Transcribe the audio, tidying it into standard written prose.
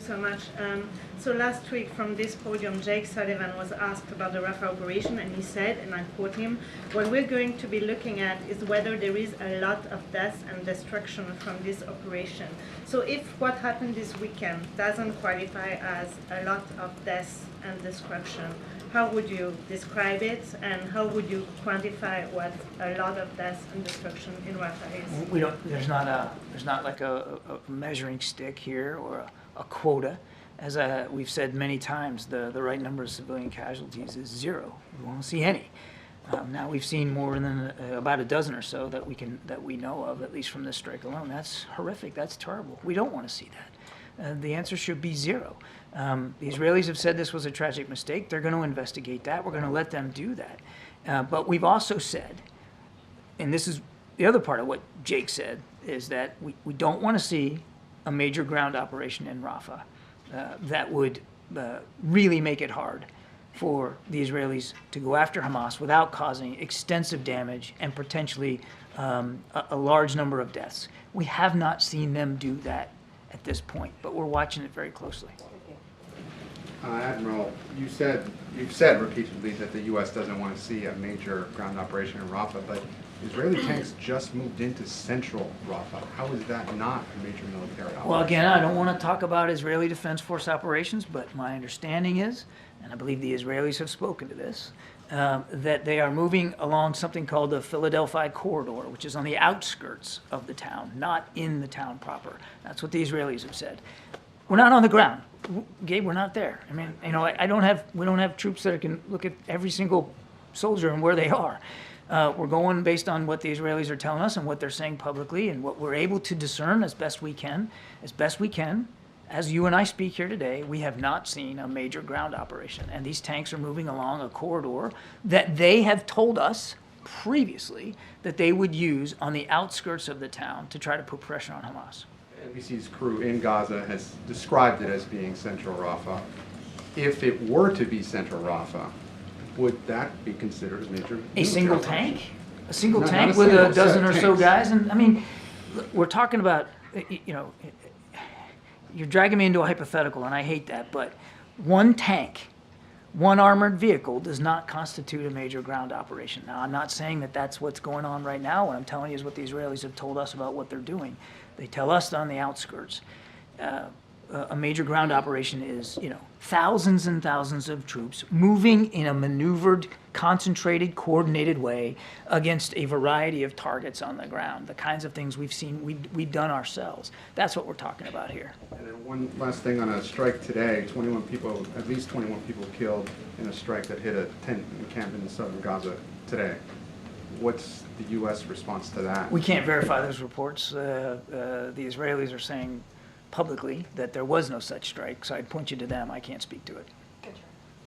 so much. So last week from this podium, Jake Sullivan was asked about the Rafah operation, and he said, and I quote him, "What we're going to be looking at is whether there is a lot of deaths and destruction from this operation." So if what happened this weekend doesn't qualify as a lot of deaths and destruction, how would you describe it, and how would you quantify what a lot of deaths and destruction in Rafah is? We don't. There's not like a measuring stick here or a quota. As we've said many times, the right number of civilian casualties is 0. We won't see any. Now we've seen more than about a dozen or so that we know of, at least from this strike alone. That's horrific. That's terrible. We don't want to see that. The answer should be 0. The Israelis have said this was a tragic mistake. They're going to investigate that. We're going to let them do that. But we've also said, and this is the other part of what Jake said, is that we don't want to see a major ground operation in Rafah that would really make it hard for the Israelis to go after Hamas without causing extensive damage and potentially a large number of deaths. We have not seen them do that at this point, but we're watching it very closely. Admiral, you've said repeatedly that the U.S. doesn't want to see a major ground operation in Rafah, but Israeli tanks just moved into central Rafah. How is that not a major military operation? Well, again, I don't want to talk about Israeli Defense Force operations, but my understanding is, and I believe the Israelis have spoken to this, that they are moving along something called the Philadelphia corridor, which is on the outskirts of the town, not in the town proper. That's what the Israelis have said. We're not on the ground, Gabe. We're not there. I mean, you know, we don't have troops that can look at every single soldier and where they are. We're going based on what the Israelis are telling us and what they're saying publicly, and what we're able to discern as best we can. As you and I speak here today, we have not seen a major ground operation, and these tanks are moving along a corridor that they have told us previously that they would use on the outskirts of the town to try to put pressure on Hamas. NBC's crew in Gaza has described it as being central Rafah. If it were to be central Rafah, would that be considered as major? A single tank? A single No, tank not a with single a dozen set or of so tanks. guys? And I mean, we're talking about, you know, you're dragging me into a hypothetical, and I hate that, but one tank, one armored vehicle does not constitute a major ground operation. Now, I'm not saying that that's what's going on right now. What I'm telling you is what the Israelis have told us about what they're doing. They tell us on the outskirts. A major ground operation is, you know, thousands and thousands of troops moving in a maneuvered, concentrated, coordinated way against a variety of targets on the ground. The kinds of things we've seen, we've done ourselves. That's what we're talking about here. And then one last thing on a strike today, at least 21 people killed in a strike that hit a tent camp in southern Gaza today. What's the U.S. response to that? We can't verify those reports. The Israelis are saying publicly that there was no such strike, so I'd point you to them. I can't speak to it.